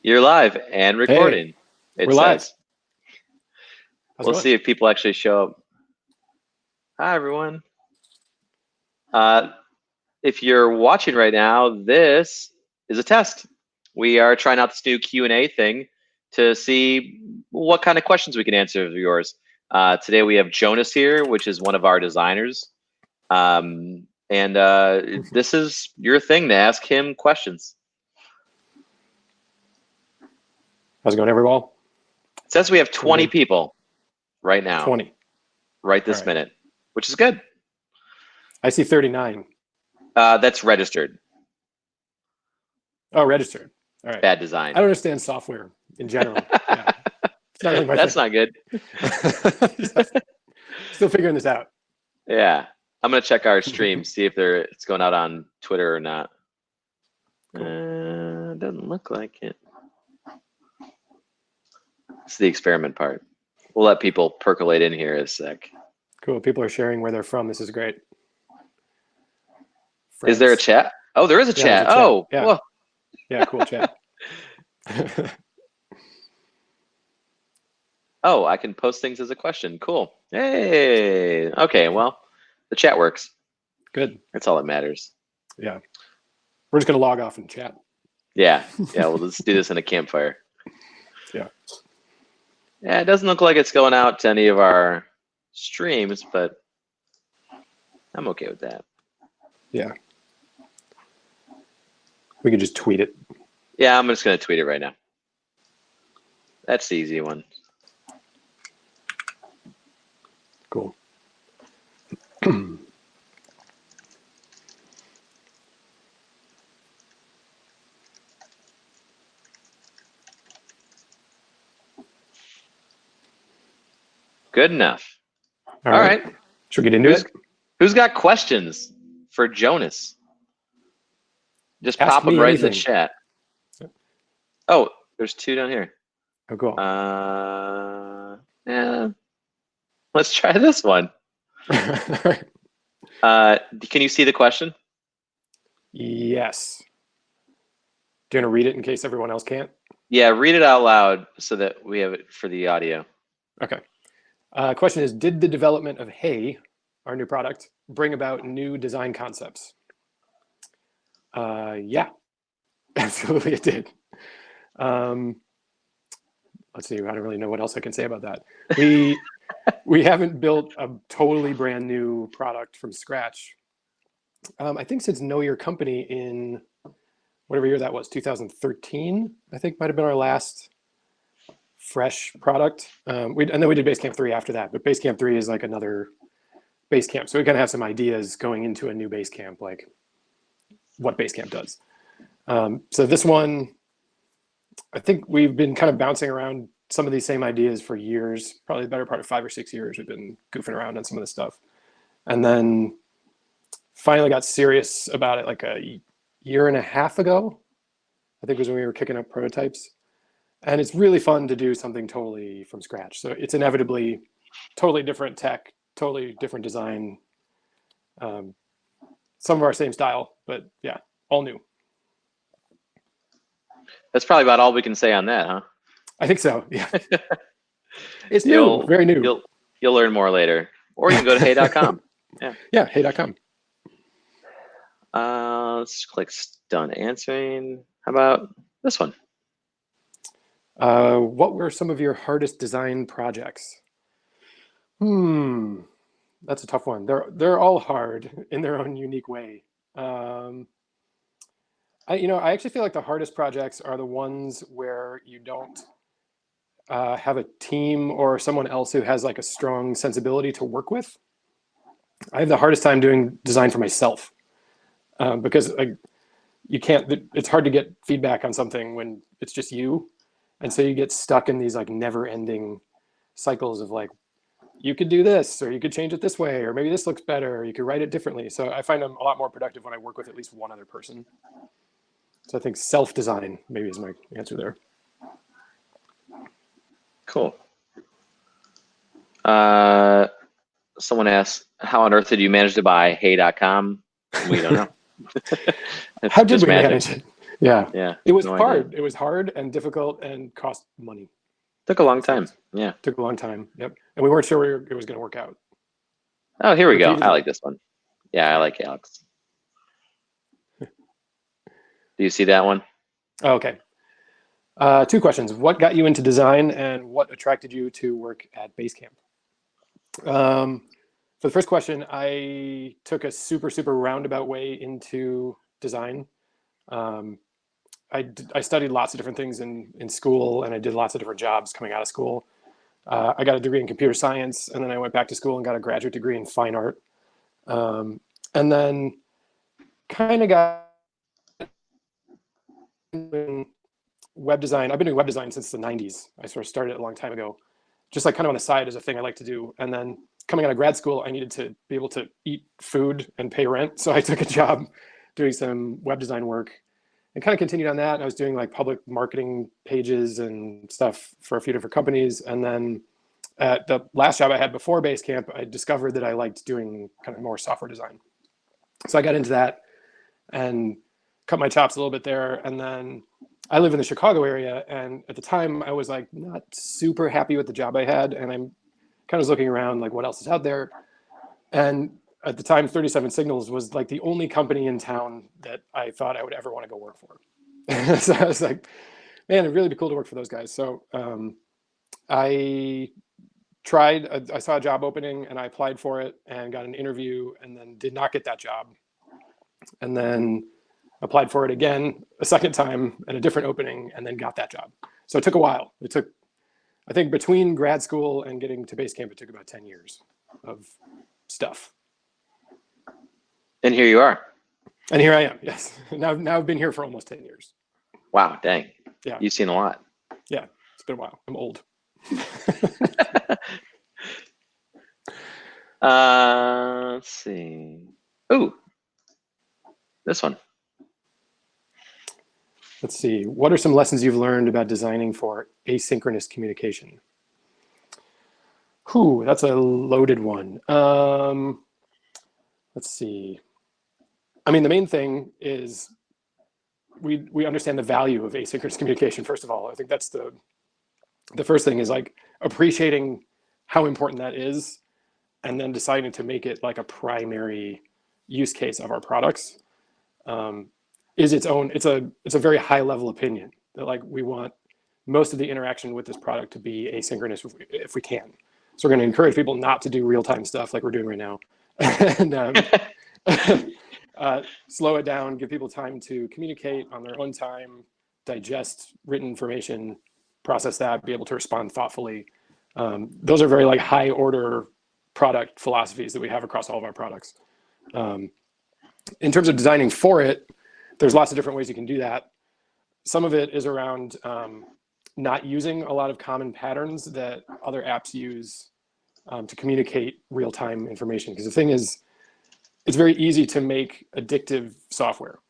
You're live and recording. We're live. We'll see if people actually show up. Hi, everyone. If you're watching right now, this is a test. We are trying out this new Q&A thing to see what kind of questions we can answer of yours. Today we have Jonas here, which is one of our designers. This is your thing to ask him questions. How's it going, everyone? It says we have 20 people right now. 20. Right this minute, which is good. I see 39. That's registered. Oh, registered. All right. Bad design. I don't understand software in general. Yeah. It's not really my That's thing. not good. Still figuring this out. Yeah. I'm going to check our stream, see if it's going out on Twitter or not. Cool. Doesn't look like it. It's the experiment part. We'll let people percolate in here a sec. Cool. People are sharing where they're from. This is great. France. Is there a chat? Oh, there is a chat. Oh, yeah. Whoa. Yeah, cool chat. Oh, I can post things as a question. Cool. Hey. Okay, well, the chat works. Good. That's all that matters. Yeah. We're just going to log off and chat. Yeah. Yeah, well, let's do this in a campfire. Yeah. Yeah, it doesn't look like it's going out to any of our streams, but I'm okay with that. Yeah. We could just tweet it. Yeah, I'm just going to tweet it right now. That's the easy one. Cool. Good enough. All right. Should we get into it? Who's got questions for Jonas? Just pop them right in the chat. Oh, there's two down here. Oh, cool. Yeah. Let's try this one. Can you see the question? Yes. Do you want to read it in case everyone else can't? Yeah, read it out loud so that we have it for the audio. Okay. Question is, did the development of Hey, our new product, bring about new design concepts? Yeah, absolutely it did. Let's see, I don't really know what else I can say about that. We haven't built a totally brand new product from scratch. I think since Know Your Company in whatever year that was, 2013, I think might have been our last fresh product. And then we did Basecamp 3 after that, but Basecamp 3 is like another Basecamp. So we kind of have some ideas going into a new Basecamp, like what Basecamp does. So this one, I think we've been kind of bouncing around some of these same ideas for years, probably the better part of 5 or 6 years. We've been goofing around on some of this stuff. And then finally got serious about it like a year and a half ago, I think was when we were kicking up prototypes. And it's really fun to do something totally from scratch. So it's inevitably totally different tech, totally different design. Some of our same style, but yeah, all new. That's probably about all we can say on that, huh? I think so, yeah. It's new, very new. You'll learn more later. Or you can go to hey.com. Yeah, hey.com. Let's click done answering. How about this one? What were some of your hardest design projects? That's a tough one. They're all hard in their own unique way. I actually feel like the hardest projects are the ones where you don't have a team or someone else who has like a strong sensibility to work with. I have the hardest time doing design for myself because it's hard to get feedback on something when it's just you. And so you get stuck in these like never ending cycles of like, you could do this, or you could change it this way, or maybe this looks better, or you could write it differently. So I find I'm a lot more productive when I work with at least one other person. So I think self-design maybe is my answer there. Cool. Someone asked, how on earth did you manage to buy hey.com? We don't know. How did we manage it? Yeah. Yeah, It was no idea. hard. It was hard and difficult and cost money. Took a long So time. it Yeah. took a long time. Yep. And we weren't sure it was going to work out. Oh, here we go. I Repeatedly. like this one. Yeah, I like Alex. Do you see that one? Oh, okay. 2 questions. What got you into design and what attracted you to work at Basecamp? For the first question, I took a super, super roundabout way into design. Um, I studied lots of different things in school, and I did lots of different jobs coming out of school. I got a degree in computer science, and then I went back to school and got a graduate degree in fine art. And then kind of got in web design. I've been doing web design since the 90s. I sort of started it a long time ago, just like kind of on the side as a thing I like to do. And then coming out of grad school, I needed to be able to eat food and pay rent. So I took a job doing some web design work and kind of continued on that. And I was doing like public marketing pages and stuff for a few different companies. And then at the last job I had before Basecamp, I discovered that I liked doing kind of more software design. So I got into that and cut my chops a little bit there. And then I live in the Chicago area. And at the time I was like not super happy with the job I had. And I'm kind of was looking around like what else is out there. And at the time, 37 Signals was like the only company in town that I thought I would ever want to go work for. So I was like, man, it'd really be cool to work for those guys. So I tried, I saw a job opening and I applied for it and got an interview and then did not get that job. And then applied for it again a second time at a different opening and then got that job. So it took a while. It took, I think between grad school and getting to Basecamp, it took about 10 years of stuff. And here you are. And here I am, yes. Now I've been here for almost 10 years. Wow, dang. Yeah. You've seen a lot. Yeah, it's been a while. I'm old. Let's see. Ooh, this one. Let's see. What are some lessons you've learned about designing for asynchronous communication? Whew, that's a loaded one. Let's see. I mean, the main thing is we understand the value of asynchronous communication, first of all. I think that's the first thing is like appreciating how important that is and then deciding to make it like a primary use case of our products. Is its own, it's a very high level opinion that like we want most of the interaction with this product to be asynchronous if we can. So we're going to encourage people not to do real-time stuff like we're doing right now. And slow it down, give people time to communicate on their own time, digest written information, process that, be able to respond thoughtfully. Those are very like high order product philosophies that we have across all of our products. In terms of designing for it, there's lots of different ways you can do that. Some of it is around not using a lot of common patterns that other apps use to communicate real-time information. Because the thing is, it's very easy to make addictive software.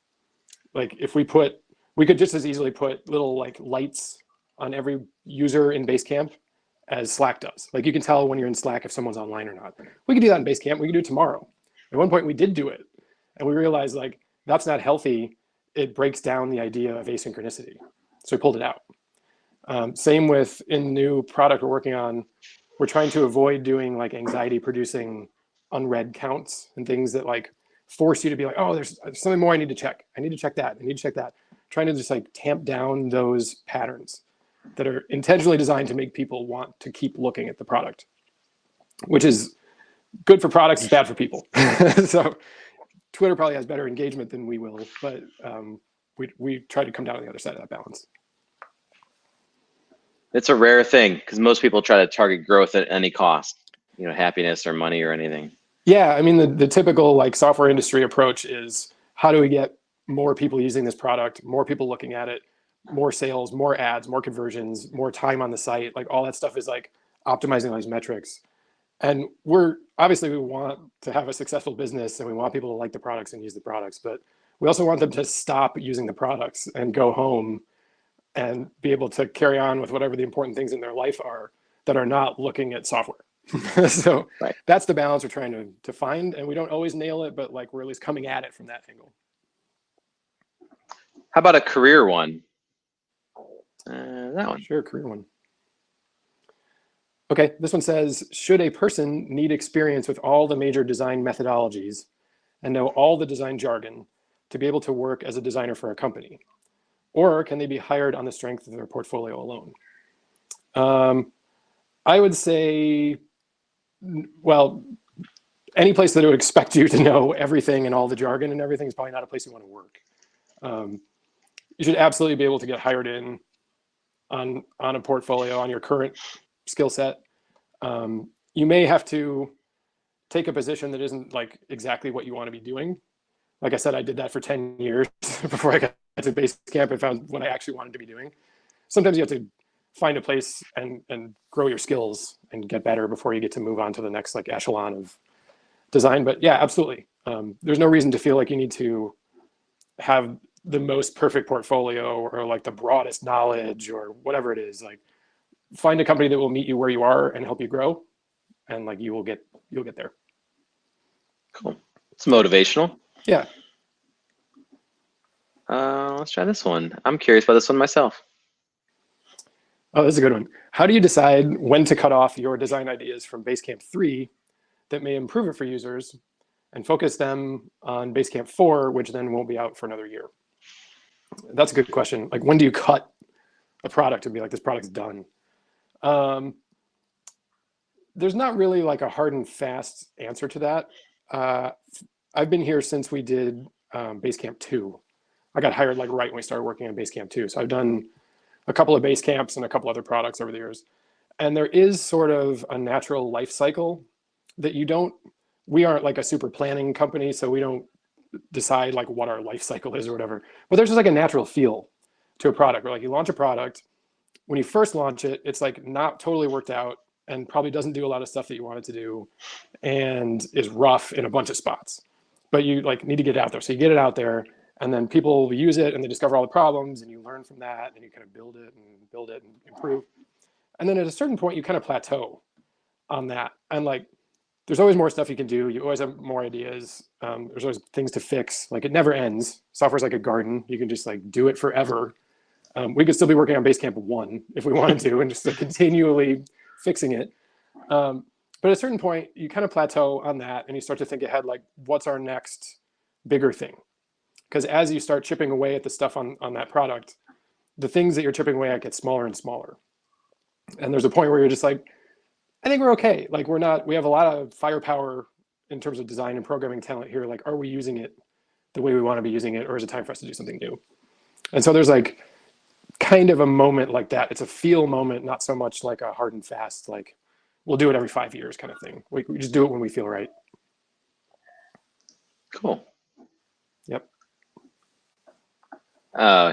Like if we could just as easily put little like lights on every user in Basecamp as Slack does. Like you can tell when you're in Slack if someone's online or not. We could do that in Basecamp. We could do it tomorrow. At one point we did do it. And we realized like, that's not healthy. It breaks down the idea of asynchronicity. So we pulled it out. Same with in the new product we're working on, we're trying to avoid doing like anxiety producing unread counts and things that like force you to be like, oh, there's something more I need to check. I need to check that. I need to check that. Trying to just like tamp down those patterns that are intentionally designed to make people want to keep looking at the product, which is good for products, is bad for people. So Twitter probably has better engagement than we will, but we try to come down on the other side of that balance. It's a rare thing because most people try to target growth at any cost, you know, happiness or money or anything. Yeah, I mean, the typical like software industry approach is how do we get more people using this product, more people looking at it, more sales, more ads, more conversions, more time on the site. Like all that stuff is like optimizing those metrics. And we're obviously we want to have a successful business and we want people to like the products and use the products, but we also want them to stop using the products and go home and be able to carry on with whatever the important things in their life are that are not looking at software. So right. That's the balance we're trying to find. And we don't always nail it, but like we're at least coming at it from that angle. How about a career one? That one. Sure, career one. Okay, this one says, should a person need experience with all the major design methodologies and know all the design jargon to be able to work as a designer for a company? Or can they be hired on the strength of their portfolio alone? I would say, well, any place that would expect you to know everything and all the jargon and everything is probably not a place you want to work. You should absolutely be able to get hired in on a portfolio on your current skill set. You may have to take a position that isn't like exactly what you want to be doing. Like I said, I did that for 10 years before I got to Basecamp and found what I actually wanted to be doing. Sometimes you have to find a place and grow your skills and get better before you get to move on to the next like echelon of design. But yeah, absolutely. There's no reason to feel like you need to have the most perfect portfolio or like the broadest knowledge or whatever it is. Like, find a company that will meet you where you are and help you grow, and like you'll get there. Cool. It's motivational. Yeah. Let's try this one. I'm curious about this one myself. Oh, this is a good one. How do you decide when to cut off your design ideas from Basecamp 3 that may improve it for users and focus them on Basecamp 4, which then won't be out for another year? That's a good question. Like, when do you cut a product and be like, this product's done? There's not really like a hard and fast answer to that. I've been here since we did Basecamp 2. I got hired like right when we started working on Basecamp 2. So I've done a couple of Basecamps and a couple other products over the years. And there is sort of a natural life cycle that we aren't like a super planning company, so we don't decide like what our life cycle is or whatever. But there's just like a natural feel to a product where like you launch a product, when you first launch it, it's like not totally worked out and probably doesn't do a lot of stuff that you want it to do and is rough in a bunch of spots. But you like need to get it out there. So you get it out there, and then people use it and they discover all the problems, and you learn from that, and you kind of build it and improve. And then at a certain point, you kind of plateau on that. And like, there's always more stuff you can do. You always have more ideas. There's always things to fix. Like, it never ends. Software's like a garden. You can just like do it forever. We could still be working on Basecamp 1 if we wanted to, and just like continually fixing it. But at a certain point, you kind of plateau on that, and you start to think ahead, like, what's our next bigger thing? Because as you start chipping away at the stuff on that product, the things that you're chipping away at get smaller and smaller. And there's a point where you're just like, I think we're okay. Like, we have a lot of firepower in terms of design and programming talent here. Like, are we using it the way we want to be using it, or is it time for us to do something new? And so there's like kind of a moment like that. It's a feel moment, not so much like a hard and fast, like, we'll do it every 5 years kind of thing. We just do it when we feel right. Cool. Yep.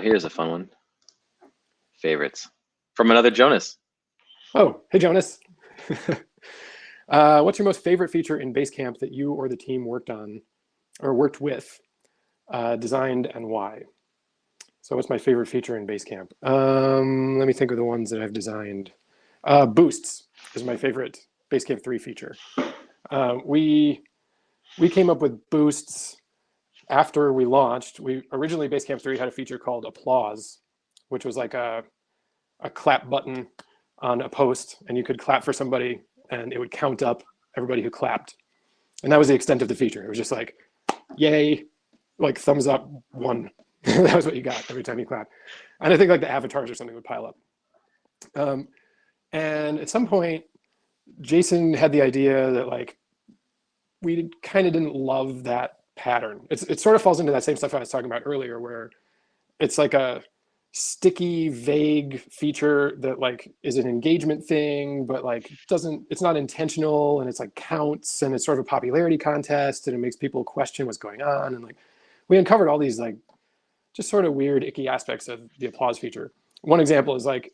Here's a fun one. Favorites from another Jonas. Oh, hey, Jonas. What's your most favorite feature in Basecamp that you or the team worked on or worked with, designed, and why? So what's my favorite feature in Basecamp? Let me think of the ones that I've designed. Boosts is my favorite Basecamp 3 feature. We came up with boosts after we launched. Originally, Basecamp 3 had a feature called applause, which was like a clap button on a post, and you could clap for somebody and it would count up everybody who clapped. And that was the extent of the feature. It was just like, yay, like thumbs up 1. That was what you got every time you clap. And I think like the avatars or something would pile up. And at some point, Jason had the idea that like, we kind of didn't love that pattern. It sort of falls into that same stuff I was talking about earlier, where it's like a sticky, vague feature that like is an engagement thing, but like it's not intentional, and it's like counts, and it's sort of a popularity contest, and it makes people question what's going on. And like, we uncovered all these like just sort of weird, icky aspects of the applause feature. One example is like,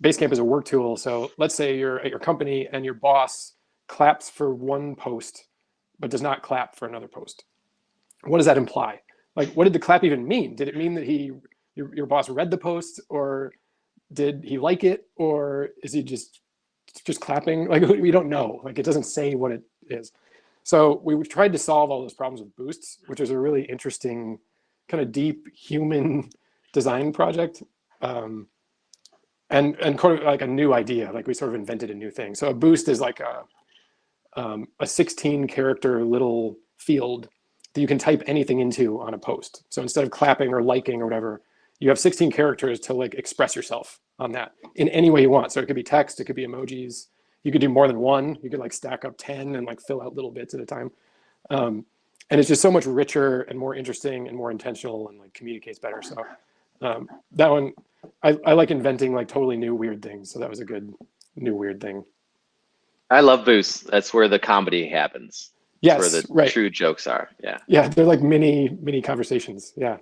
Basecamp is a work tool. So let's say you're at your company and your boss claps for one post, but does not clap for another post. What does that imply? Like, what did the clap even mean? Did it mean that your boss read the post, or did he like it, or is he just clapping? Like, we don't know. Like, it doesn't say what it is. So we tried to solve all those problems with boosts, which is a really interesting, kind of deep human design project, and kind of like a new idea. Like we sort of invented a new thing. So a boost is like a 16 character little field that you can type anything into on a post. So instead of clapping or liking or whatever, you have 16 characters to like express yourself on that in any way you want. So it could be text, it could be emojis. You could do more than one. You could like stack up 10 and like fill out little bits at a time. And it's just so much richer and more interesting and more intentional and like communicates better. So that one, I like inventing like totally new weird things. So that was a good new weird thing. I love boosts. That's where the comedy happens. Yes, That's where the right. true jokes are. Yeah. Yeah, they're like mini conversations. Yeah.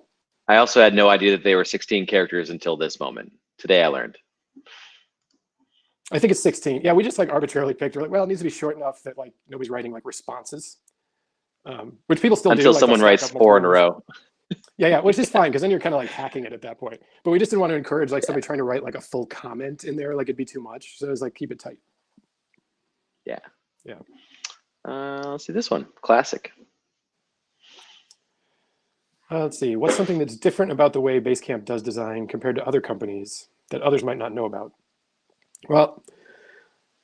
I also had no idea that they were 16 characters until this moment. Today I learned. I think it's 16. Yeah, we just like arbitrarily picked. We're like, well, it needs to be short enough that like nobody's writing like responses, which people still do. Until like, someone writes 4 in a row. Yeah, which is fine because then you're kind of like hacking it at that point. But we just didn't want to encourage like somebody trying to write like a full comment in there, like it'd be too much. So it was like keep it tight. Yeah. Yeah. Let's see this one. Classic. Let's see. What's something that's different about the way Basecamp does design compared to other companies that others might not know about? Well,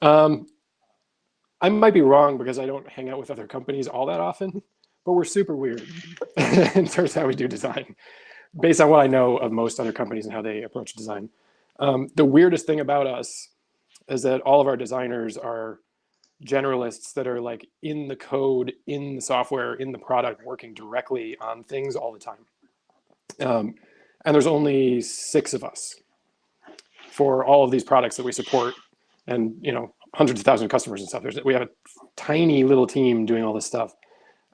I might be wrong because I don't hang out with other companies all that often, but we're super weird in terms of how we do design, based on what I know of most other companies and how they approach design. The weirdest thing about us is that all of our designers are generalists that are like in the code, in the software, in the product, working directly on things all the time. And there's only 6 of us for all of these products that we support, and hundreds of thousands of customers and stuff. We have a tiny little team doing all this stuff.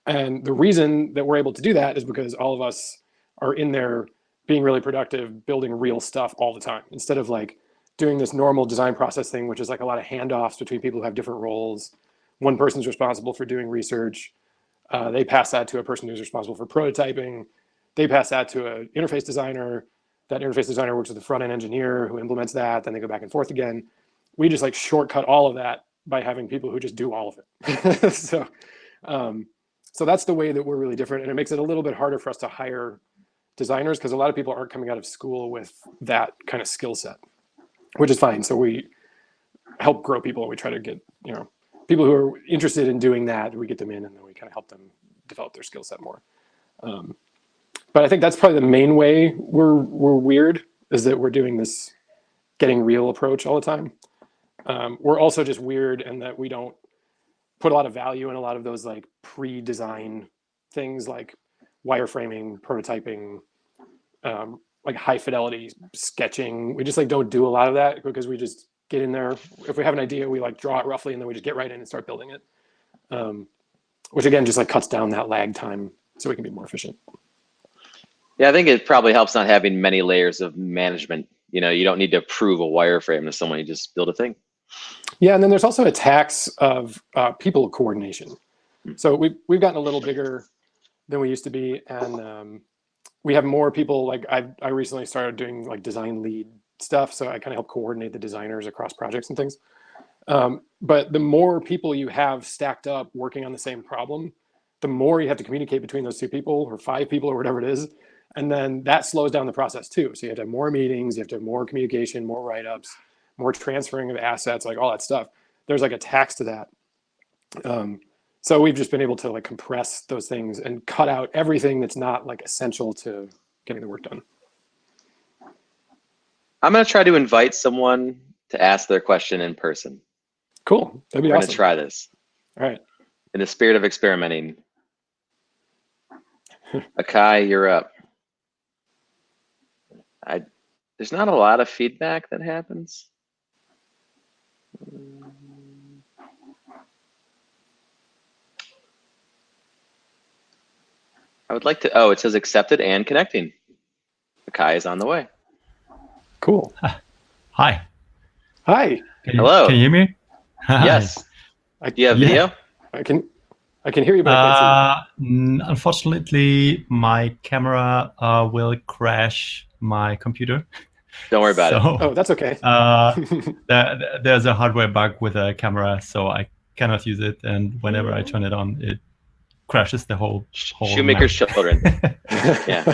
And the reason that we're able to do that is because all of us are in there being really productive, building real stuff all the time, instead of like doing this normal design process thing, which is like a lot of handoffs between people who have different roles. One person's responsible for doing research. They pass that to a person who's responsible for prototyping. They pass that to an interface designer. That interface designer works with the front-end engineer who implements that. Then they go back and forth again. We just like shortcut all of that by having people who just do all of it. So that's the way that we're really different. And it makes it a little bit harder for us to hire designers because a lot of people aren't coming out of school with that kind of skill set, which is fine. So we help grow people. We try to get, people who are interested in doing that, we get them in and then we kind of help them develop their skill set more. But I think that's probably the main way we're weird, is that we're doing this getting real approach all the time. We're also just weird in that we don't put a lot of value in a lot of those like pre-design things like wireframing, prototyping, like high fidelity sketching. We just like don't do a lot of that because we just get in there. If we have an idea, we like draw it roughly and then we just get right in and start building it. Which again, just like cuts down that lag time so we can be more efficient. Yeah, I think it probably helps not having many layers of management. You don't need to approve a wireframe to someone, you just build a thing. Yeah, and then there's also a tax of people coordination. So we've gotten a little bigger than we used to be, and we have more people. Like I recently started doing like design lead stuff, so I kind of help coordinate the designers across projects and things. But the more people you have stacked up working on the same problem, the more you have to communicate between those 2 people or 5 people or whatever it is. And then that slows down the process too. So you have to have more meetings, you have to have more communication, more write-ups, more transferring of assets, like all that stuff. There's like a tax to that. So we've just been able to like compress those things and cut out everything that's not like essential to getting the work done. I'm going to try to invite someone to ask their question in person. Cool. That'd be We're awesome. going to try this. All right. In the spirit of experimenting. Akai, you're up. There's not a lot of feedback that happens. I would like to, it says accepted and connecting. Akai is on the way. Cool. Hi. Hi. Hello. Can you hear me? Yes. Do you have video? I can hear you, but I can't see. Unfortunately, my camera will crash my computer. Don't worry about it. Oh, that's okay. There's a hardware bug with a camera, so I cannot use it. And whenever I turn it on, it crashes the whole Shoemaker's children. Yeah.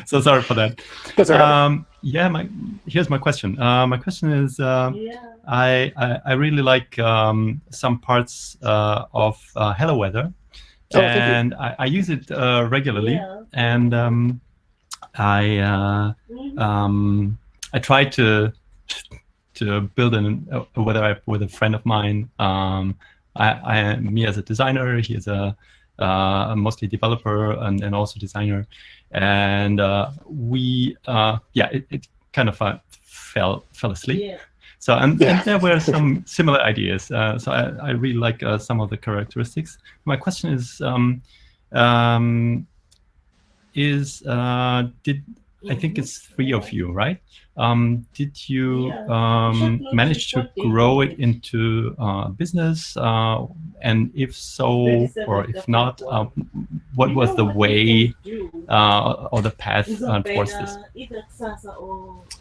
So sorry for that. That's all right. Yeah, here's my question. My question is, I really like some parts of Hello Weather, and I use it regularly, and I tried to build a weather app with a friend of mine. Me as a designer, he is a mostly developer and also designer, and it kind of fell asleep. Yeah. So and there were some similar ideas. So I really like some of the characteristics. My question is did I think it's 3 of you, right? Did you manage to grow it into business? And if so, or if not, what was the way or the path towards this?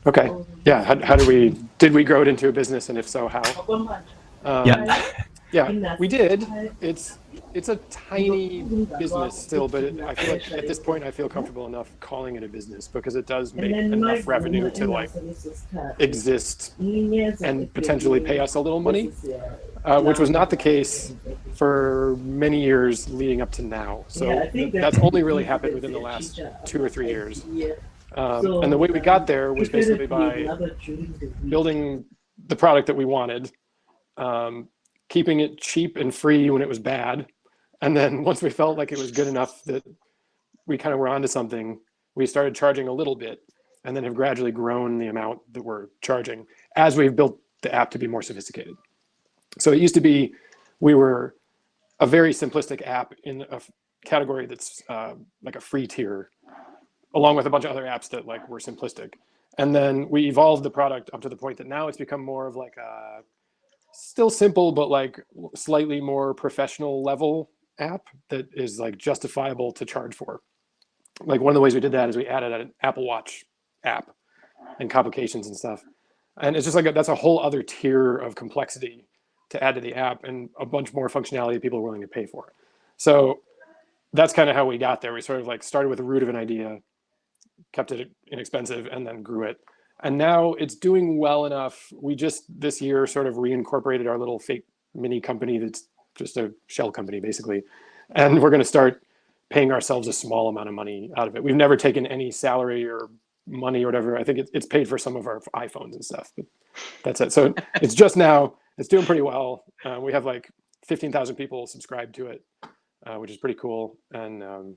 Okay. Yeah. How did we grow it into a business, and if so, how? Yeah, we did. It's a tiny business still, but I feel like at this point I feel comfortable enough calling it a business because it does make enough revenue to like exist and potentially pay us a little money, which was not the case for many years leading up to now. So that's only really happened within the last 2 or 3 years. And the way we got there was basically by building the product that we wanted, keeping it cheap and free when it was bad. And then once we felt like it was good enough that we kind of were onto something, we started charging a little bit and then have gradually grown the amount that we're charging as we've built the app to be more sophisticated. So it used to be, we were a very simplistic app in a category that's like a free tier, along with a bunch of other apps that like were simplistic. And then we evolved the product up to the point that now it's become more of like a still simple, but like slightly more professional level app that is like justifiable to charge for. Like one of the ways we did that is we added an Apple Watch app and complications and stuff. And it's just like, that's a whole other tier of complexity to add to the app and a bunch more functionality people are willing to pay for. So that's kind of how we got there. We sort of like started with the root of an idea, kept it inexpensive, and then grew it. And now it's doing well enough. We just this year sort of reincorporated our little fake mini company that's just a shell company basically. And we're going to start paying ourselves a small amount of money out of it. We've never taken any salary or money or whatever. I think it's paid for some of our iPhones and stuff, but that's it. So it's just now, it's doing pretty well. We have like 15,000 people subscribed to it, which is pretty cool. And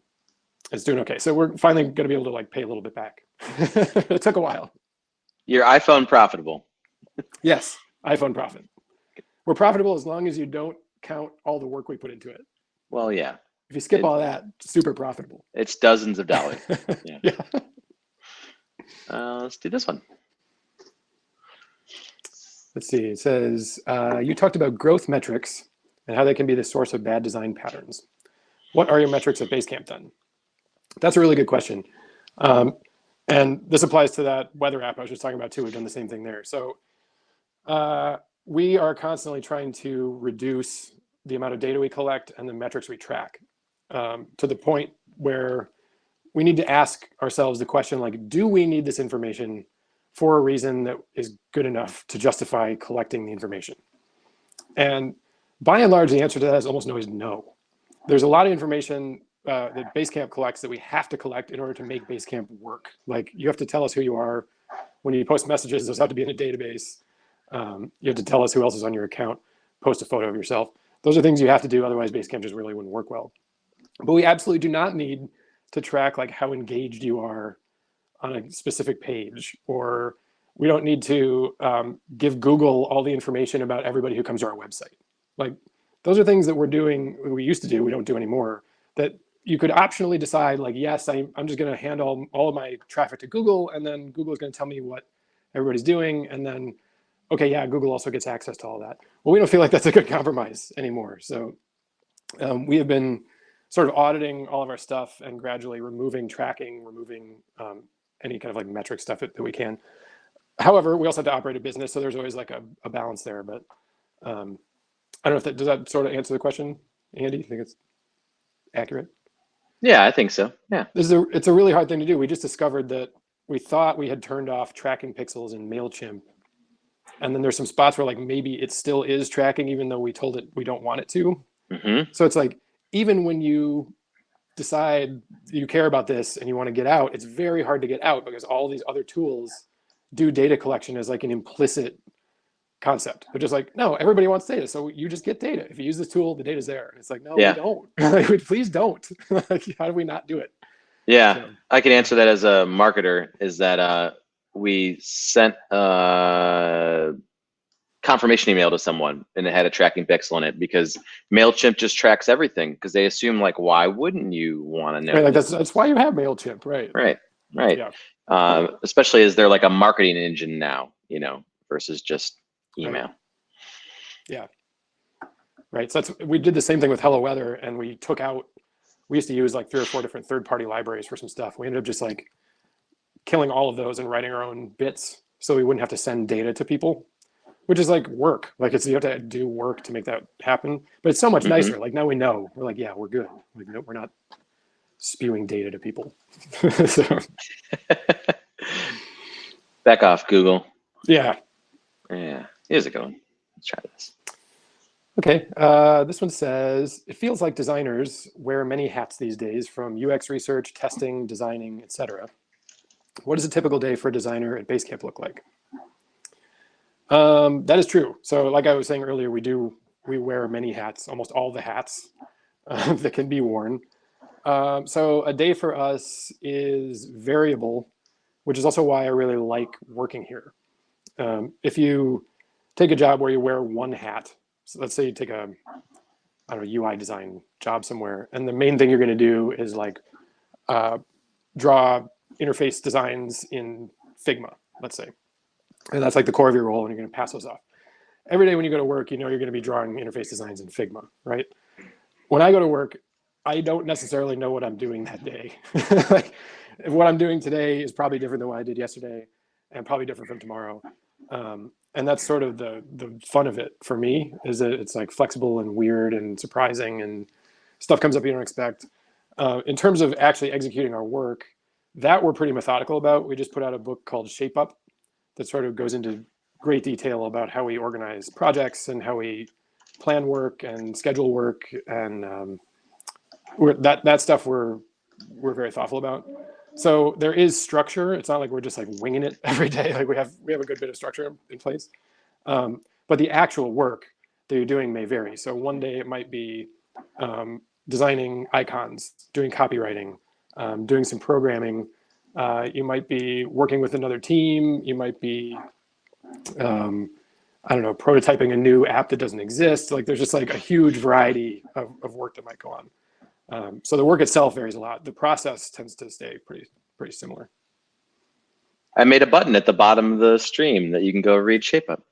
it's doing okay. So we're finally going to be able to like pay a little bit back. It took a while. Your iPhone profitable. Yes, iPhone profit. We're profitable as long as you don't count all the work we put into it. Well, yeah. If you skip all that, super profitable. It's dozens of dollars. Yeah. Let's do this one. Let's see. It says, you talked about growth metrics and how they can be the source of bad design patterns. What are your metrics at Basecamp then? That's a really good question. And this applies to that weather app I was just talking about too. We've done the same thing there. So we are constantly trying to reduce the amount of data we collect and the metrics we track to the point where we need to ask ourselves the question, like, do we need this information for a reason that is good enough to justify collecting the information? And by and large, the answer to that is almost always no. There's a lot of information that Basecamp collects that we have to collect in order to make Basecamp work. Like, you have to tell us who you are. When you post messages, those have to be in a database. You have to tell us who else is on your account, post a photo of yourself. Those are things you have to do, otherwise Basecamp just really wouldn't work well. But we absolutely do not need to track like how engaged you are on a specific page, or we don't need to give Google all the information about everybody who comes to our website. Like, those are things that we're doing, we used to do, we don't do anymore, that you could optionally decide, like, yes, I'm just going to hand all of my traffic to Google, and then Google is going to tell me what everybody's doing, and then, okay, yeah, Google also gets access to all that. Well, we don't feel like that's a good compromise anymore. So we have been sort of auditing all of our stuff and gradually removing tracking, removing any kind of like metric stuff that we can. However, we also have to operate a business, so there's always like a balance there. But I don't know if that, does that sort of answer the question, Andy? You think it's... accurate? Yeah, I think so. Yeah. It's a really hard thing to do. We just discovered that we thought we had turned off tracking pixels in MailChimp. And then there's some spots where like maybe it still is tracking, even though we told it we don't want it to. Mm-hmm. So it's like, even when you decide you care about this and you want to get out, it's very hard to get out because all these other tools do data collection as like an implicit concept. They're just like, no, everybody wants data, so you just get data. If you use this tool, the data's there. And it's like, no, Yeah. we don't. Like, please don't. Like, how do we not do it? Yeah, So, I can answer that as a marketer. Is that we sent a confirmation email to someone and it had a tracking pixel in it because MailChimp just tracks everything because they assume like, why wouldn't you want to know? right, like that's why you have MailChimp, right? Right. Yeah. Especially as they're like a marketing engine now, versus just email. Right. Yeah. Right. So we did the same thing with Hello Weather, and we used to use like 3 or 4 different third-party libraries for some stuff. We ended up just like killing all of those and writing our own bits so we wouldn't have to send data to people, which is like work. Like you have to do work to make that happen. But it's so much nicer. Like now we know. We're like, yeah, we're good. Like no, we're not spewing data to people. So. Back off, Google. Yeah. Yeah. Here's a good one. Let's try this. Okay, this one says, it feels like designers wear many hats these days, from UX research, testing, designing, etc. What does a typical day for a designer at Basecamp look like? That is true. So like I was saying earlier, we wear many hats, almost all the hats that can be worn. So a day for us is variable, which is also why I really like working here. If you take a job where you wear one hat, so let's say you take a UI design job somewhere, and the main thing you're going to do is like draw interface designs in Figma, let's say. And that's like the core of your role, and you're going to pass those off. Every day when you go to work, you're going to be drawing interface designs in Figma, right? When I go to work, I don't necessarily know what I'm doing that day. Like, what I'm doing today is probably different than what I did yesterday, and probably different from tomorrow. And that's sort of the fun of it for me, is that it's like flexible and weird and surprising, and stuff comes up you don't expect. In terms of actually executing our work, that we're pretty methodical about. We just put out a book called Shapeup that sort of goes into great detail about how we organize projects and how we plan work and schedule work, and that stuff we're very thoughtful about. So there is structure. It's not like we're just like winging it every day. Like we have a good bit of structure in place. But the actual work that you're doing may vary. So one day it might be designing icons, doing copywriting, doing some programming. You might be working with another team. You might be, prototyping a new app that doesn't exist. Like there's just like a huge variety of work that might go on. So the work itself varies a lot. The process tends to stay pretty similar. I made a button at the bottom of the stream that you can go read Shapeup.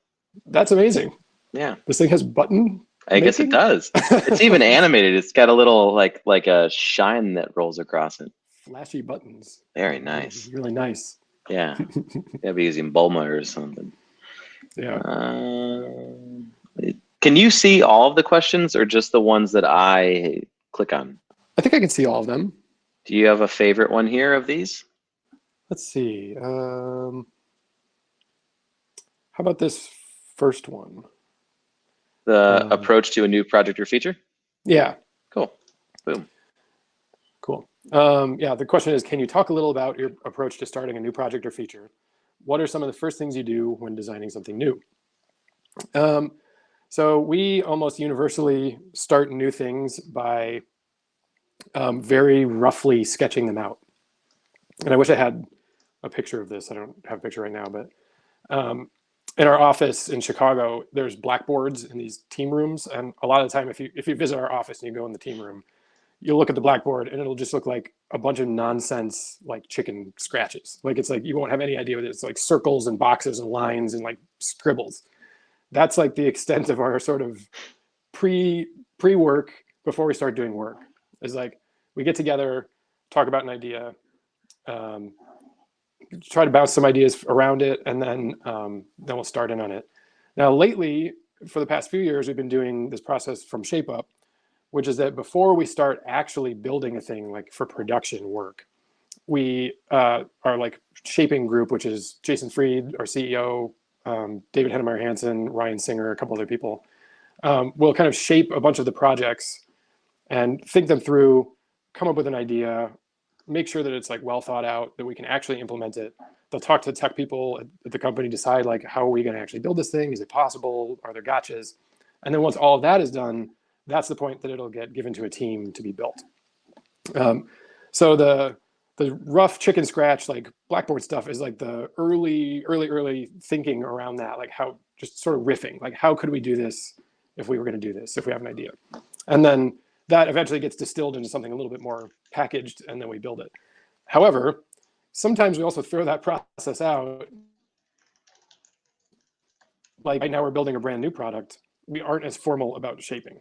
That's amazing. Yeah. This thing has button I guess it does. It's even animated. It's got a little like a shine that rolls across it. Flashy buttons. Very nice. Really nice. Yeah. Gotta be using Bulma or something. Yeah. Can you see all of the questions or just the ones that I click on? I think I can see all of them. Do you have a favorite one here of these? Let's see. How about this first one? The approach to a new project or feature? Yeah. Cool. Boom. Cool. Yeah, the question is, can you talk a little about your approach to starting a new project or feature? What are some of the first things you do when designing something new? So we almost universally start new things by very roughly sketching them out. And I wish I had a picture of this. I don't have a picture right now, but in our office in Chicago, there's blackboards in these team rooms. And a lot of the time, if you visit our office and you go in the team room, you'll look at the blackboard and it'll just look like a bunch of nonsense, like chicken scratches. Like it's like, you won't have any idea what it is. It's like circles and boxes and lines and like scribbles. That's like the extent of our sort of pre-work before we start doing work. Is like, we get together, talk about an idea, try to bounce some ideas around it, and then we'll start in on it. Now, lately, for the past few years, we've been doing this process from Shapeup, which is that before we start actually building a thing like for production work, we are like shaping group, which is Jason Fried, our CEO, David Hennemeyer Hansen, Ryan Singer, a couple other people. We'll kind of shape a bunch of the projects and think them through, come up with an idea, make sure that it's like well thought out, that we can actually implement it. They'll talk to tech people at the company, decide like, how are we going to actually build this thing? Is it possible? Are there gotchas? And then once all of that is done, that's the point that it'll get given to a team to be built. So the rough chicken scratch, like Blackboard stuff is like the early thinking around that, like how just sort of riffing, like how could we do this if we were going to do this, if we have an idea. And then that eventually gets distilled into something a little bit more packaged, and then we build it. However, sometimes we also throw that process out. Like right now we're building a brand new product. We aren't as formal about shaping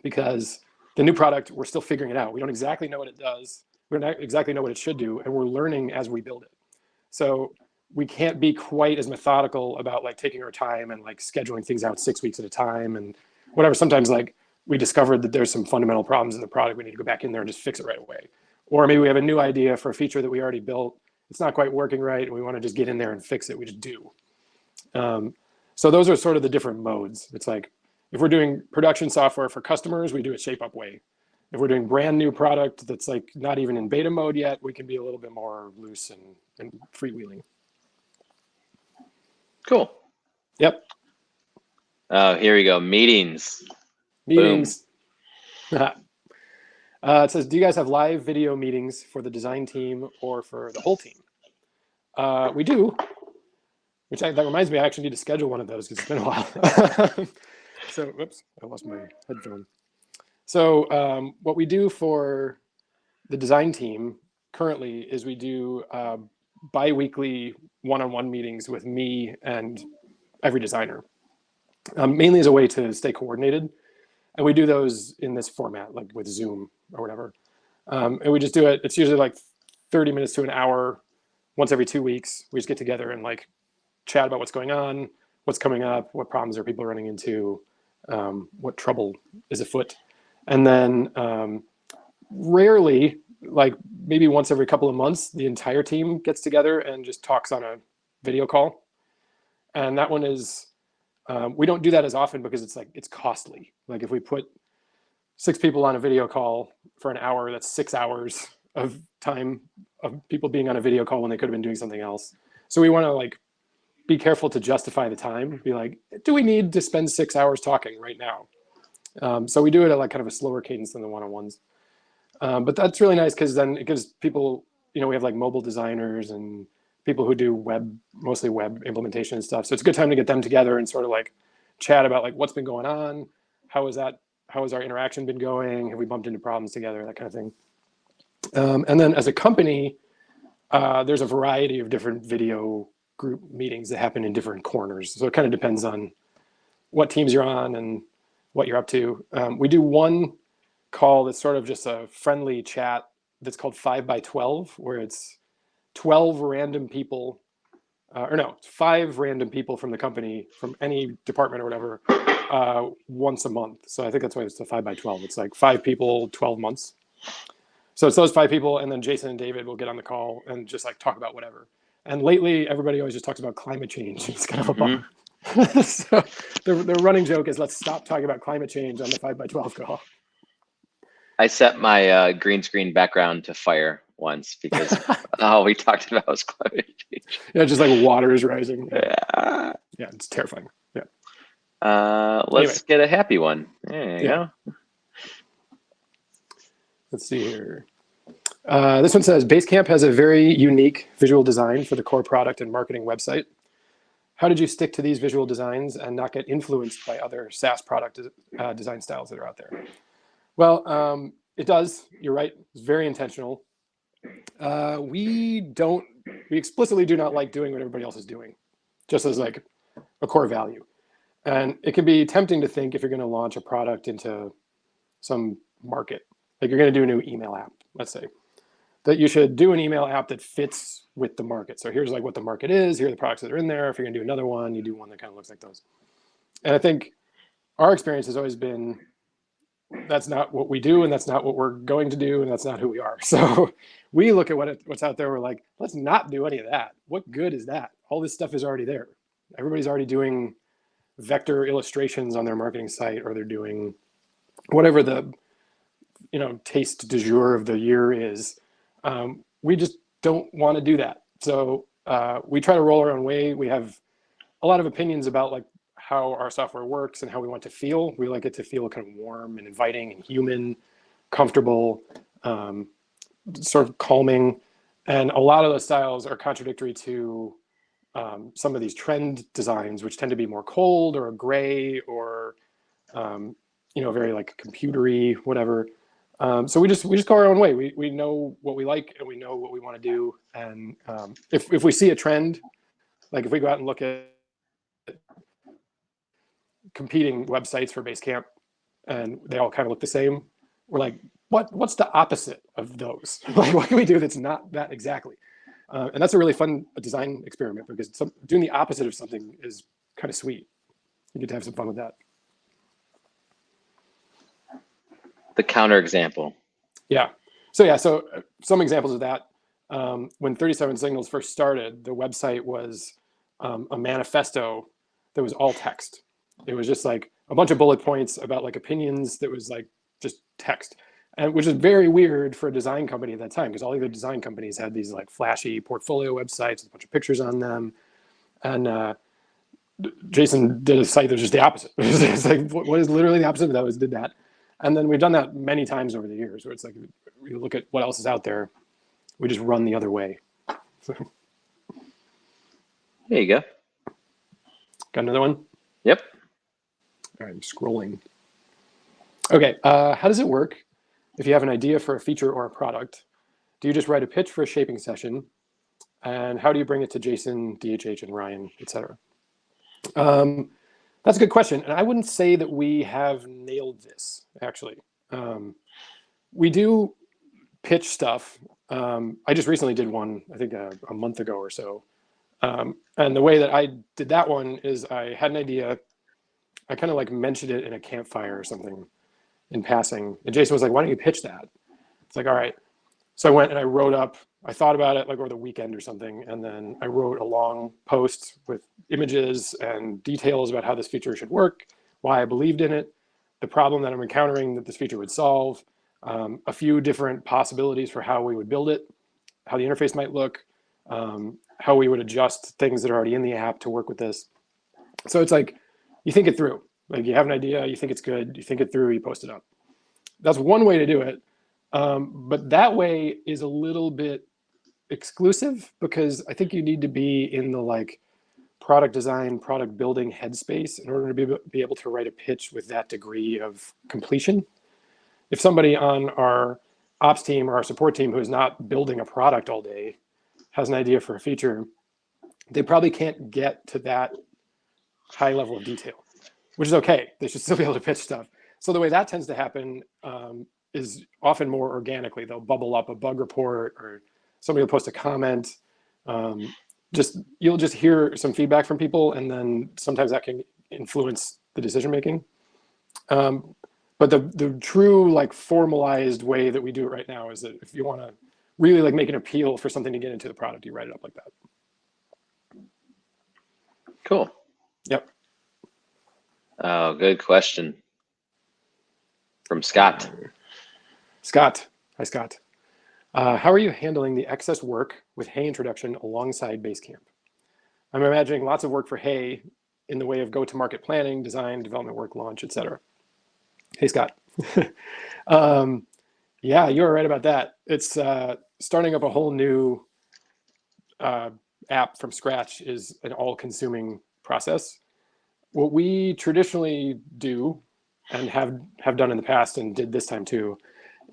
because the new product, we're still figuring it out. We don't exactly know what it does. We don't exactly know what it should do, and we're learning as we build it. So we can't be quite as methodical about like taking our time and like scheduling things out 6 weeks at a time and whatever. Sometimes like we discovered that there's some fundamental problems in the product. We need to go back in there and just fix it right away. Or maybe we have a new idea for a feature that we already built. It's not quite working right, and we want to just get in there and fix it. We just do. So those are sort of the different modes. It's like if we're doing production software for customers, we do it Shapeup way. If we're doing brand new product that's like not even in beta mode yet, we can be a little bit more loose and freewheeling. Cool. Yep. Here we go. Meetings. Meetings. It says, do you guys have live video meetings for the design team or for the whole team? We do, that reminds me, I actually need to schedule one of those because it's been a while. So, whoops, I lost my headphone. So what we do for the design team currently is we do bi-weekly one-on-one meetings with me and every designer, mainly as a way to stay coordinated. And we do those in this format, like with Zoom or whatever. And we just do it. It's usually like 30 minutes to an hour once every 2 weeks. We just get together and like chat about what's going on, what's coming up, what problems are people running into, what trouble is afoot. And then rarely, like maybe once every couple of months, the entire team gets together and just talks on a video call. And that one is, we don't do that as often because it's costly. Like if we put 6 people on a video call for an hour, that's 6 hours of time of people being on a video call when they could have been doing something else. So we want to like be careful to justify the time. Be like, do we need to spend 6 hours talking right now? So we do it at like kind of a slower cadence than the one-on-ones. But that's really nice because then it gives people, we have like mobile designers and people who do mostly web implementation and stuff. So it's a good time to get them together and sort of like chat about like what's been going on, how has our interaction been going, have we bumped into problems together, that kind of thing. And then as a company, there's a variety of different video group meetings that happen in different corners. So it kind of depends on what teams you're on and what you're up to. We do one call that's sort of just a friendly chat that's called 5x12, where it's 12 random people, 5 random people from the company, from any department or whatever, once a month. So I think that's why it's a 5x12. It's like 5 people, 12 months. So it's those 5 people, and then Jason and David will get on the call and just like talk about whatever. And lately, everybody always just talks about climate change. It's kind of a bummer. So the running joke is let's stop talking about climate change on the 5x12 call. I set my green screen background to fire once because all we talked about was climate change. Yeah, just like water is rising. Yeah, it's terrifying. Yeah. Let's get a happy one. There you go. Let's see here. This one says, Basecamp has a very unique visual design for the core product and marketing website. How did you stick to these visual designs and not get influenced by other SaaS product design styles that are out there? Well, it does. You're right. It's very intentional. We explicitly do not like doing what everybody else is doing, just as like a core value. And it can be tempting to think if you're going to launch a product into some market, like you're going to do a new email app, let's say, that you should do an email app that fits with the market. So here's like what the market is. Here are the products that are in there. If you're going to do another one, you do one that kind of looks like those. And I think our experience has always been that's not what we do, and that's not what we're going to do, and that's not who we are. So we look at what's out there. We're like, let's not do any of that. What good is that? All this stuff is already there. Everybody's already doing vector illustrations on their marketing site, or they're doing whatever the taste du jour of the year is. We just don't want to do that. So we try to roll our own way. We have a lot of opinions about like how our software works and how we want to feel. We like it to feel kind of warm and inviting and human, comfortable, sort of calming. And a lot of those styles are contradictory to some of these trend designs, which tend to be more cold or gray or very like computery, whatever. So we just go our own way. We know what we like and we know what we want to do. And if we see a trend, like if we go out and look at competing websites for Basecamp and they all kind of look the same, we're like, what's the opposite of those? Like, what can we do that's not that exactly? And that's a really fun design experiment, because doing the opposite of something is kind of sweet. You get to have some fun with that. The counterexample. Yeah. So some examples of that. When 37 Signals first started, the website was a manifesto that was all text. It was just like a bunch of bullet points about like opinions that was like just text, and which is very weird for a design company at that time, because all the other design companies had these like flashy portfolio websites with a bunch of pictures on them. And Jason did a site that was just the opposite. It's like, what is literally the opposite of that? Did that. And then we've done that many times over the years, where it's like, we look at what else is out there, we just run the other way. So. There you go. Got another one? Yep. All right, I'm scrolling. Okay, how does it work if you have an idea for a feature or a product? Do you just write a pitch for a shaping session? And how do you bring it to Jason, DHH, and Ryan, et cetera? That's a good question. And I wouldn't say that we have nailed this, actually. We do pitch stuff. I just recently did one, I think a month ago or so. And the way that I did that one is I had an idea. I kind of like mentioned it in a campfire or something in passing. And Jason was like, why don't you pitch that? It's like, all right. So I went and I thought about it like over the weekend or something. And then I wrote a long post with images and details about how this feature should work, why I believed in it, the problem that I'm encountering that this feature would solve, a few different possibilities for how we would build it, how the interface might look, how we would adjust things that are already in the app to work with this. So it's like, you think it through. Like, you have an idea, you think it's good, you think it through, you post it up. That's one way to do it. But that way is a little bit exclusive, because I think you need to be in the like product design, product building headspace in order to be able to write a pitch with that degree of completion. If somebody on our ops team or our support team who is not building a product all day has an idea for a feature, they probably can't get to that high level of detail, which is okay. They should still be able to pitch stuff. So the way that tends to happen is often more organically. They'll bubble up a bug report, or somebody will post a comment. You'll just hear some feedback from people, and then sometimes that can influence the decision making. But the true like formalized way that we do it right now is that if you want to really like make an appeal for something to get into the product, you write it up like that. Cool. Yep. Oh, good question. From Scott. Scott. Hi, Scott. How are you handling the excess work with Hey introduction alongside Basecamp? I'm imagining lots of work for Hey in the way of go-to-market planning, design, development work, launch, etc. Hey, Scott. Yeah, you were right about that. It's starting up a whole new app from scratch is an all-consuming process. What we traditionally do, and have done in the past and did this time too,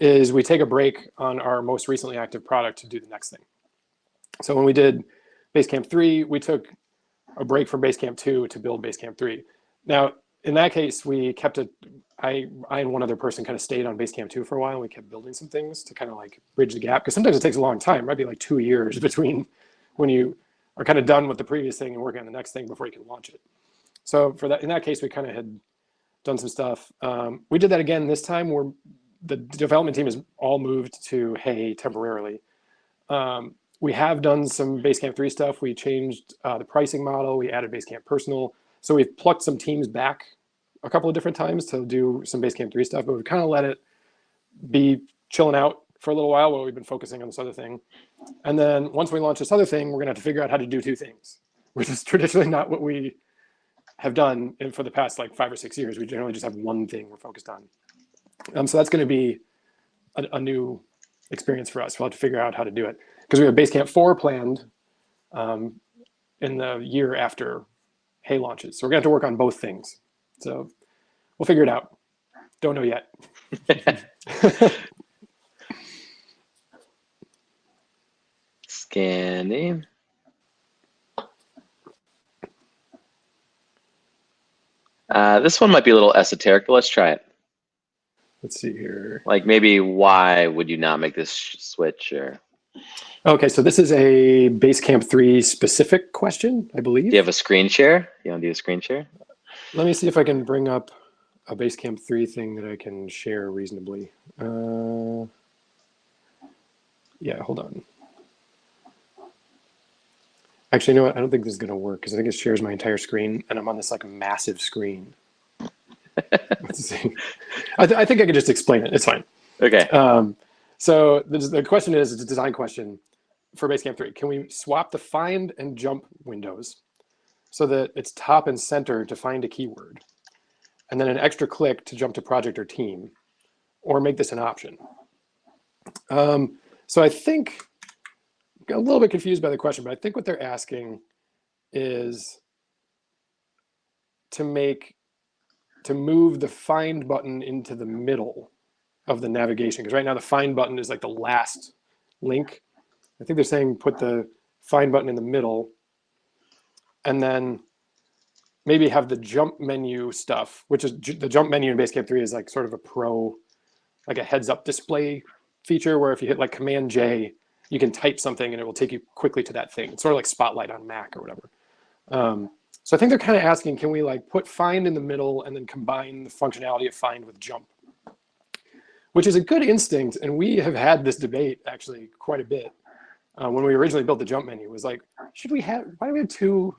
is we take a break on our most recently active product to do the next thing. So when we did Basecamp 3, we took a break from Basecamp 2 to build Basecamp 3. Now, in that case, we kept it, I and one other person kind of stayed on Basecamp 2 for a while, and we kept building some things to kind of like bridge the gap, because sometimes it takes a long time. It might be like 2 years between when you are kind of done with the previous thing and working on the next thing before you can launch it. So for that, in that case, we kind of had done some stuff. We did that again this time where the development team is all moved to Hey temporarily. We have done some Basecamp 3 stuff. We changed the pricing model. We added Basecamp Personal. So we've plucked some teams back a couple of different times to do some Basecamp 3 stuff, but we've kind of let it be chilling out for a little while while we've been focusing on this other thing. And then once we launch this other thing, we're going to have to figure out how to do two things, which is traditionally not what we have done for the past like 5 or 6 years. We generally just have one thing we're focused on. So that's going to be a new experience for us. We'll have to figure out how to do it because we have Basecamp 4 planned in the year after Hey launches. So we're going to have to work on both things. So we'll figure it out. Don't know yet. Scanning. This one might be a little esoteric, but let's try it. Let's see here. Like maybe why would you not make this switch? Or okay, so this is a Basecamp 3 specific question, I believe. Do you have a screen share? You want to do a screen share? Let me see if I can bring up a Basecamp 3 thing that I can share reasonably. Yeah, hold on. Actually, you know what? I don't think this is going to work because I think it shares my entire screen, and I'm on this like massive screen. Let's see. I think I could just explain it. It's fine. Okay. So the question is, it's a design question for Basecamp 3. Can we swap the find and jump windows so that it's top and center to find a keyword, and then an extra click to jump to project or team, or make this an option? So I think I'm a little bit confused by the question, but I think what they're asking is to move the find button into the middle of the navigation, because right now the find button is like the last link. I think they're saying put the find button in the middle, and then maybe have the jump menu stuff, which is the jump menu in Basecamp 3 is like sort of a pro, like a heads up display feature where if you hit like Command J, you can type something and it will take you quickly to that thing. It's sort of like Spotlight on Mac or whatever. So I think they're kind of asking, can we like put find in the middle and then combine the functionality of find with jump? Which is a good instinct, and we have had this debate actually quite a bit. When we originally built the jump menu, it was like, why do we have two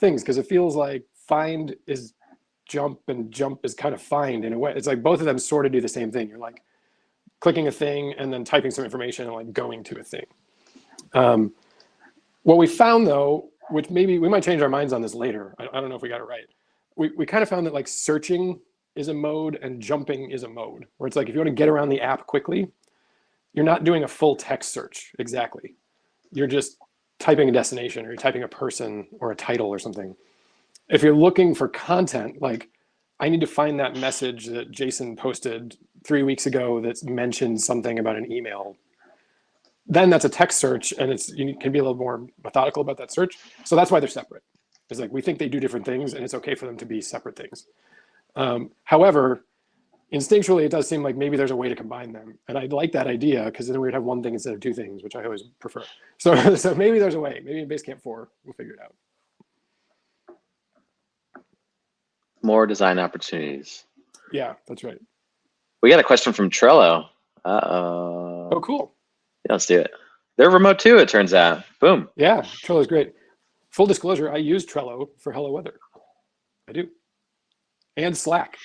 things? Because it feels like find is jump and jump is kind of find in a way. It's like both of them sort of do the same thing. You're like clicking a thing and then typing some information and like going to a thing. What we found though, which maybe we might change our minds on this later. I don't know if we got it right. We kind of found that like searching is a mode and jumping is a mode, where it's like if you want to get around the app quickly, you're not doing a full text search exactly. You're just typing a destination or you're typing a person or a title or something. If you're looking for content, like I need to find that message that Jason posted 3 weeks ago that mentioned something about an email, then that's a text search, and you can be a little more methodical about that search. So that's why they're separate. It's like we think they do different things, and it's okay for them to be separate things. However, instinctually, it does seem like maybe there's a way to combine them, and I like that idea because then we'd have one thing instead of two things, which I always prefer. So maybe there's a way. Maybe in Basecamp 4, we'll figure it out. More design opportunities. Yeah, that's right. We got a question from Trello. Uh-oh. Oh, cool. Yeah, let's do it. They're remote too, it turns out. Boom. Yeah, Trello is great. Full disclosure, I use Trello for Hello Weather. I do. And Slack.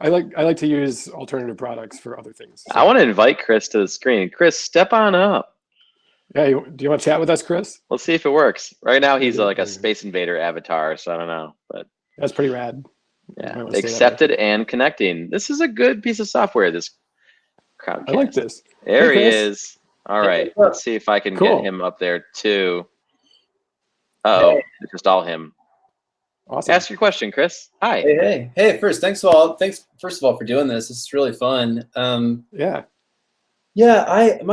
I like to use alternative products for other things. So. I want to invite Chris to the screen. Chris, step on up. Yeah, do you want to chat with us, Chris? Let's see if it works. Right now, he's like a Space Invader avatar, so I don't know. But that's pretty rad. Yeah, accepted and connecting. This is a good piece of software, this crowd. I like this. There he is. All right, let's see if I can get him up there too. Uh-oh, it's just all him. Awesome. Ask your question, Chris. Hi. Hey. Thanks first of all for doing this. It's really fun. My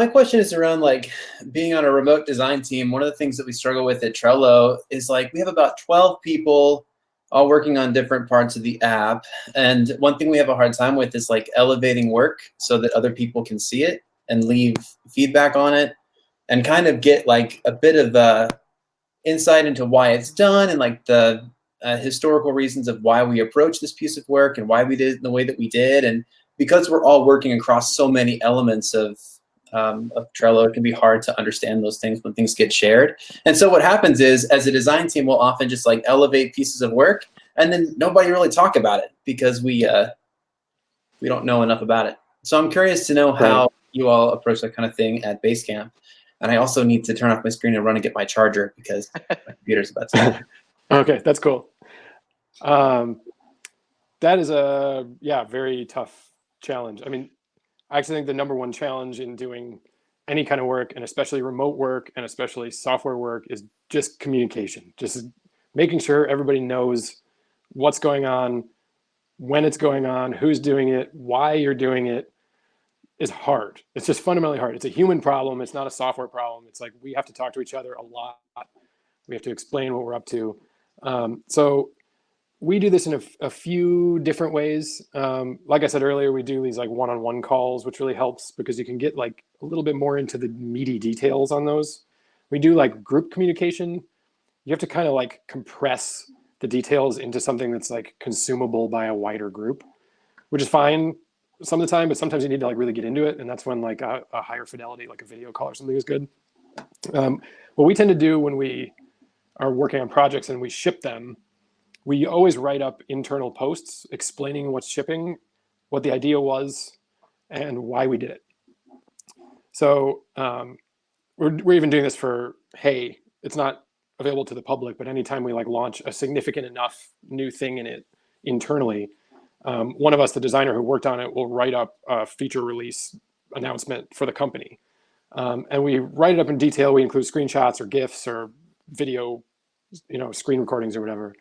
question is around like being on a remote design team. One of the things that we struggle with at Trello is like we have about 12 people all working on different parts of the app. And one thing we have a hard time with is like elevating work so that other people can see it and leave feedback on it and kind of get like a bit of insight into why it's done and like the historical reasons of why we approached this piece of work and why we did it in the way that we did. And because we're all working across so many elements of Trello, it can be hard to understand those things when things get shared. And so what happens is, as a design team, we'll often just like elevate pieces of work, and then nobody really talk about it because we don't know enough about it. So I'm curious to know how you all approach that kind of thing at Basecamp. And I also need to turn off my screen and run and get my charger because my computer's about to die. Okay, that's cool. That is a very tough challenge. I mean, I actually think the number one challenge in doing any kind of work, and especially remote work and especially software work, is just communication. Just making sure everybody knows what's going on, when it's going on, who's doing it, why you're doing it is hard. It's just fundamentally hard. It's a human problem. It's not a software problem. It's like we have to talk to each other a lot. We have to explain what we're up to. So we do this in a few different ways. Like I said earlier, we do these like one-on-one calls, which really helps because you can get like a little bit more into the meaty details on those. We do like group communication. You have to kind of like compress the details into something that's like consumable by a wider group, which is fine some of the time, but sometimes you need to like really get into it. And that's when like a higher fidelity, like a video call or something is good. What we tend to do when we are working on projects and we ship them, we always write up internal posts explaining what's shipping, what the idea was, and why we did it. So we're even doing this for, hey, it's not available to the public, but anytime we like launch a significant enough new thing in it internally, one of us, the designer who worked on it, will write up a feature release announcement for the company. And we write it up in detail. We include screenshots or GIFs or video, screen recordings or whatever,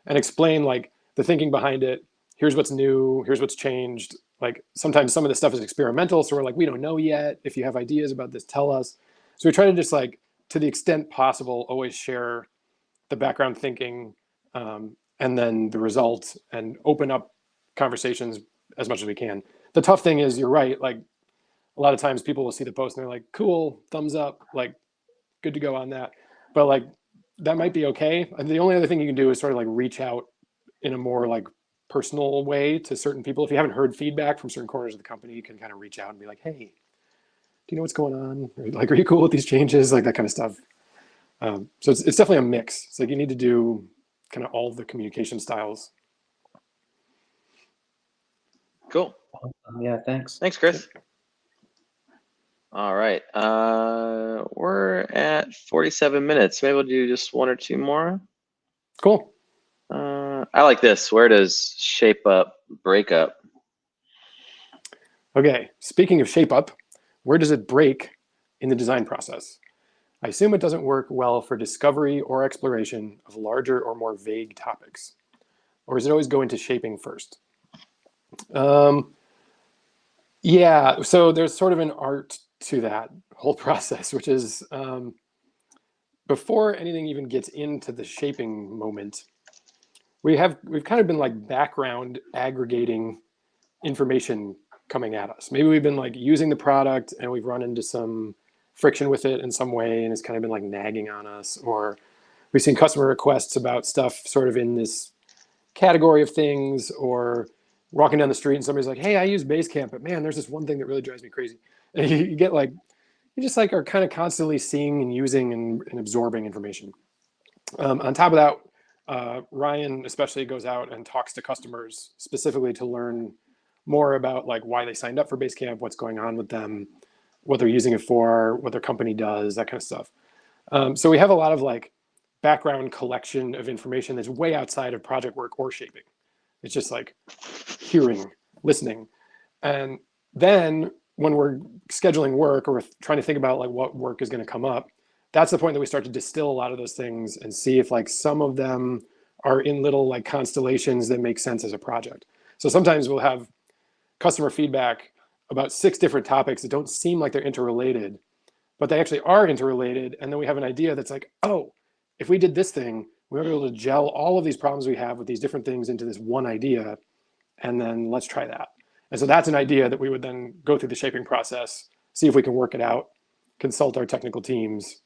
and explain like the thinking behind it. Here's what's new. Here's what's changed. Like sometimes some of the stuff is experimental. So we're like, we don't know yet. If you have ideas about this, tell us. So we try to just like, to the extent possible, always share the background thinking and then the result and open up conversations as much as we can. The tough thing is, you're right. Like a lot of times people will see the post and they're like, cool, thumbs up, like good to go on that. But like, that might be okay. And the only other thing you can do is sort of like reach out in a more like personal way to certain people. If you haven't heard feedback from certain corners of the company, you can kind of reach out and be like, hey, do you know what's going on? Or like, are you cool with these changes? Like that kind of stuff. So it's definitely a mix. It's like you need to do kind of all the communication styles. Cool. Yeah, thanks. Thanks, Chris. All right. We're at 47 minutes. Maybe we'll do just one or two more. Cool. I like this. Where does Shapeup break up? Okay. Speaking of Shapeup, where does it break in the design process? I assume it doesn't work well for discovery or exploration of larger or more vague topics. Or does it always go into shaping first? Yeah, so there's sort of an art to that whole process, which is before anything even gets into the shaping moment, we've kind of been like background aggregating information coming at us. Maybe we've been like using the product and we've run into some friction with it in some way and it's kind of been like nagging on us, or we've seen customer requests about stuff sort of in this category of things, or walking down the street and somebody's like, hey, I use Basecamp, but man, there's this one thing that really drives me crazy. And you get like, you just like are kind of constantly seeing and using and absorbing information. On top of that, Ryan especially goes out and talks to customers specifically to learn more about like why they signed up for Basecamp, what's going on with them, what they're using it for, what their company does, that kind of stuff. So we have a lot of like background collection of information that's way outside of project work or shaping. It's just like hearing, listening. And then when we're scheduling work or we're trying to think about like what work is going to come up, that's the point that we start to distill a lot of those things and see if like some of them are in little like constellations that make sense as a project. So sometimes we'll have customer feedback about 6 different topics that don't seem like they're interrelated, but they actually are interrelated. And then we have an idea that's like, oh, if we did this thing, we were able to gel all of these problems we have with these different things into this one idea, and then let's try that. And so that's an idea that we would then go through the shaping process, see if we can work it out, consult our technical teams,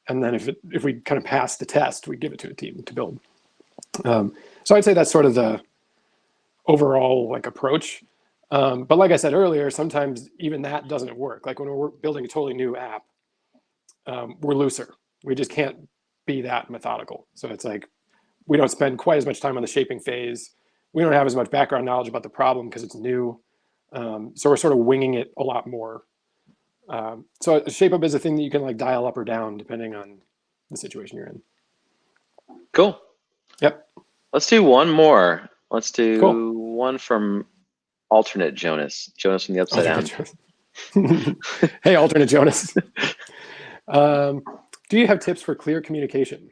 and then if we kind of pass the test, we give it to a team to build. So I'd say that's sort of the overall like approach. But like I said earlier, sometimes even that doesn't work. Like when we're building a totally new app, we're looser. We just can't be that methodical. So it's like we don't spend quite as much time on the shaping phase. We don't have as much background knowledge about the problem because it's new. So we're sort of winging it a lot more. So Shapeup is a thing that you can like dial up or down depending on the situation you're in. Cool. Yep. Let's do one more. Let's do Cool. one from alternate Jonas. Jonas from the upside down. Hey, alternate Jonas. Do you have tips for clear communication?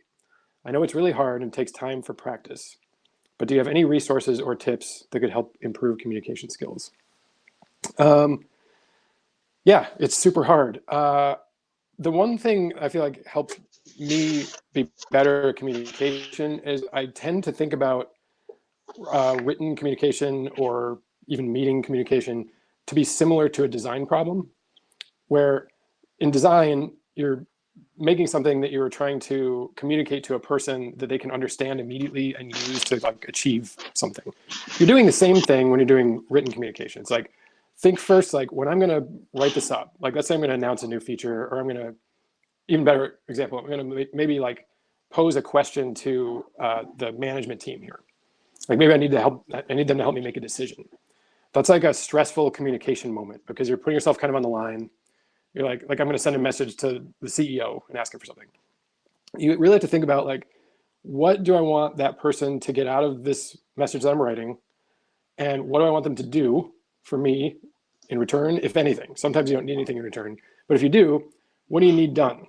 I know it's really hard and takes time for practice, but do you have any resources or tips that could help improve communication skills? Yeah, it's super hard. The one thing I feel like helps me be better at communication is I tend to think about written communication or even meeting communication to be similar to a design problem, where in design, you're making something that you're trying to communicate to a person that they can understand immediately and use to like achieve something. You're doing the same thing when you're doing written communication. It's like, think first, like when I'm going to write this up, like let's say I'm going to announce a new feature, or I'm going to, even better example, I'm going to maybe like pose a question to the management team here. Like maybe I need them to help me make a decision. That's like a stressful communication moment because you're putting yourself kind of on the line. You're like I'm going to send a message to the CEO and ask him for something. You really have to think about like, what do I want that person to get out of this message that I'm writing? And what do I want them to do for me in return, if anything? Sometimes you don't need anything in return, but if you do, what do you need done?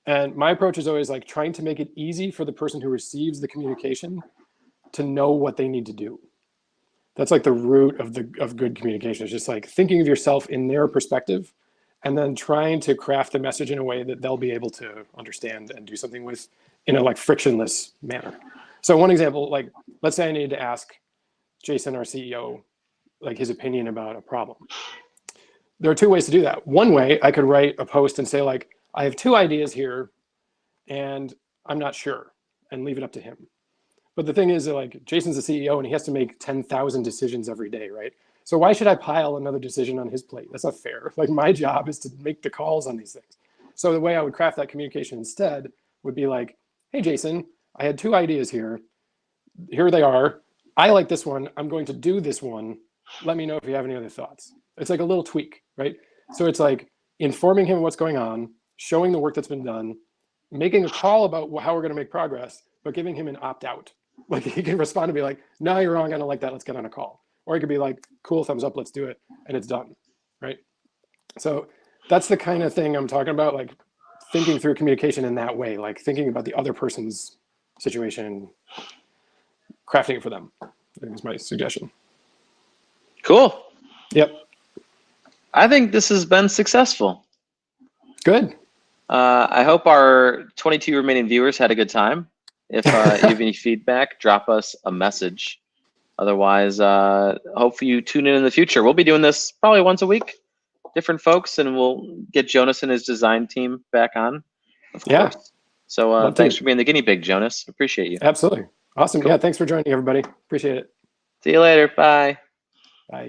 And my approach is always like trying to make it easy for the person who receives the communication to know what they need to do. That's like the root of good communication. It's just like thinking of yourself in their perspective and then trying to craft the message in a way that they'll be able to understand and do something with in a like frictionless manner. So one example, like let's say I needed to ask Jason, our CEO, like his opinion about a problem. There are two ways to do that. One way, I could write a post and say like, I have two ideas here and I'm not sure, and leave it up to him. But the thing is that like Jason's the CEO and he has to make 10,000 decisions every day, right? So why should I pile another decision on his plate? That's not fair. Like my job is to make the calls on these things. So the way I would craft that communication instead would be like, hey, Jason, I had two ideas here. Here they are. I like this one. I'm going to do this one. Let me know if you have any other thoughts. It's like a little tweak, right? So it's like informing him what's going on, showing the work that's been done, making a call about how we're going to make progress, but giving him an opt-out. Like he can respond and be like, no, you're wrong. I don't like that. Let's get on a call. Or he could be like, cool, thumbs up, let's do it. And it's done, right? So that's the kind of thing I'm talking about, like thinking through communication in that way, like thinking about the other person's situation, crafting it for them. I think is my suggestion. Cool. Yep. I think this has been successful. Good. I hope our 22 remaining viewers had a good time. If you have any feedback, drop us a message. Otherwise, hopefully you tune in the future. We'll be doing this probably once a week, different folks, and we'll get Jonas and his design team back on, of course. So thanks for being the guinea pig, Jonas. Appreciate you. Absolutely. Awesome. Cool. Yeah, thanks for joining, everybody. Appreciate it. See you later. Bye. Bye.